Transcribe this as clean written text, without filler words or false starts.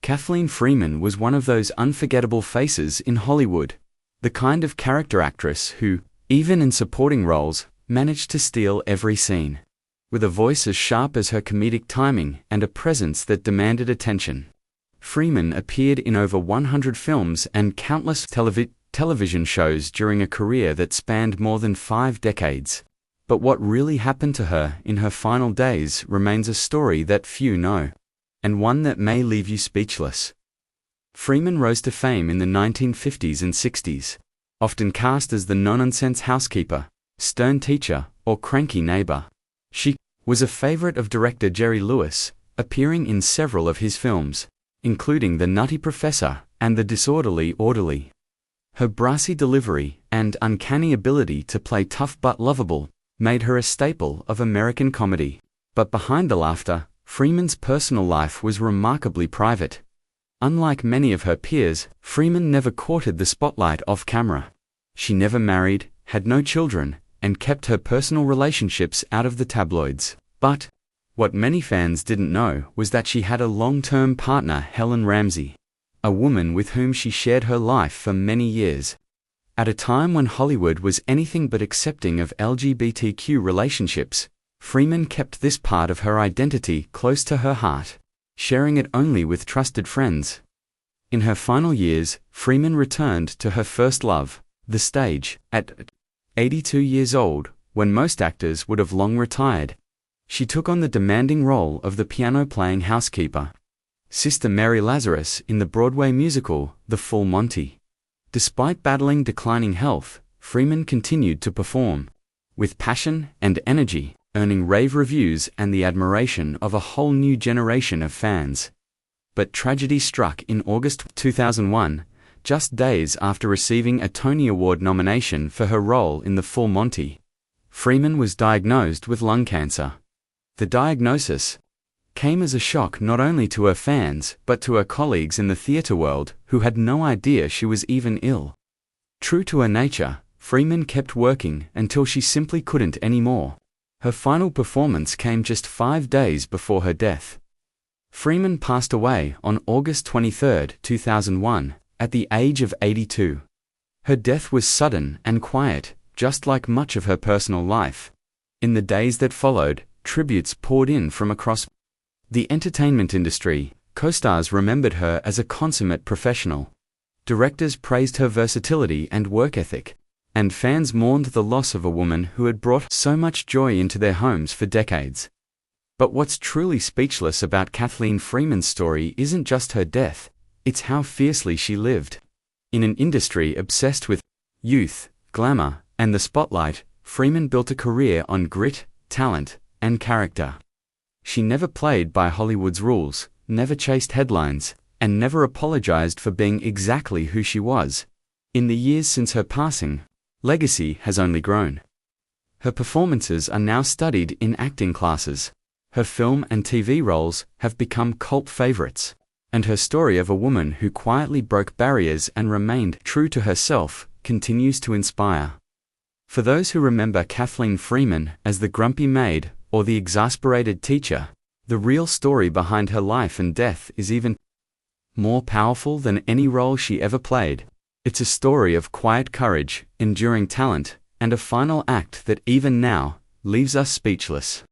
Kathleen Freeman was one of those unforgettable faces in Hollywood, the kind of character actress who, even in supporting roles, managed to steal every scene. With a voice as sharp as her comedic timing and a presence that demanded attention, Freeman appeared in over 100 films and countless television shows during a career that spanned more than 5 decades. But what really happened to her in her final days remains a story that few know, and one that may leave you speechless. Freeman rose to fame in the 1950s and 60s, often cast as the no-nonsense housekeeper, stern teacher, or cranky neighbor. She was a favorite of director Jerry Lewis, appearing in several of his films, including The Nutty Professor and The Disorderly Orderly. Her brassy delivery and uncanny ability to play tough but lovable made her a staple of American comedy. But behind the laughter, Freeman's personal life was remarkably private. Unlike many of her peers, Freeman never courted the spotlight off camera. She never married, had no children, and kept her personal relationships out of the tabloids. But what many fans didn't know was that she had a long-term partner, Helen Ramsey, a woman with whom she shared her life for many years. At a time when Hollywood was anything but accepting of LGBTQ relationships, Freeman kept this part of her identity close to her heart, sharing it only with trusted friends. In her final years, Freeman returned to her first love, the stage, at 82 years old, when most actors would have long retired. She took on the demanding role of the piano-playing housekeeper, Sister Mary Lazarus, in the Broadway musical, The Full Monty. Despite battling declining health, Freeman continued to perform with passion and energy, earning rave reviews and the admiration of a whole new generation of fans. But tragedy struck in August 2001, just days after receiving a Tony Award nomination for her role in The Full Monty. Freeman was diagnosed with lung cancer. The diagnosis came as a shock not only to her fans but to her colleagues in the theater world who had no idea she was even ill. True to her nature, Freeman kept working until she simply couldn't anymore. Her final performance came just 5 days before her death. Freeman passed away on August 23, 2001, at the age of 82. Her death was sudden and quiet, just like much of her personal life. In the days that followed, tributes poured in from across the entertainment industry. Co-stars remembered her as a consummate professional. Directors praised her versatility and work ethic, and fans mourned the loss of a woman who had brought so much joy into their homes for decades. But what's truly speechless about Kathleen Freeman's story isn't just her death, it's how fiercely she lived. In an industry obsessed with youth, glamour, and the spotlight, Freeman built a career on grit, talent, and character. She never played by Hollywood's rules, never chased headlines, and never apologized for being exactly who she was. In the years since her passing, legacy has only grown. Her performances are now studied in acting classes. Her film and TV roles have become cult favorites, and her story of a woman who quietly broke barriers and remained true to herself continues to inspire. For those who remember Kathleen Freeman as the grumpy maid or the exasperated teacher, the real story behind her life and death is even more powerful than any role she ever played. It's a story of quiet courage, enduring talent, and a final act that even now leaves us speechless.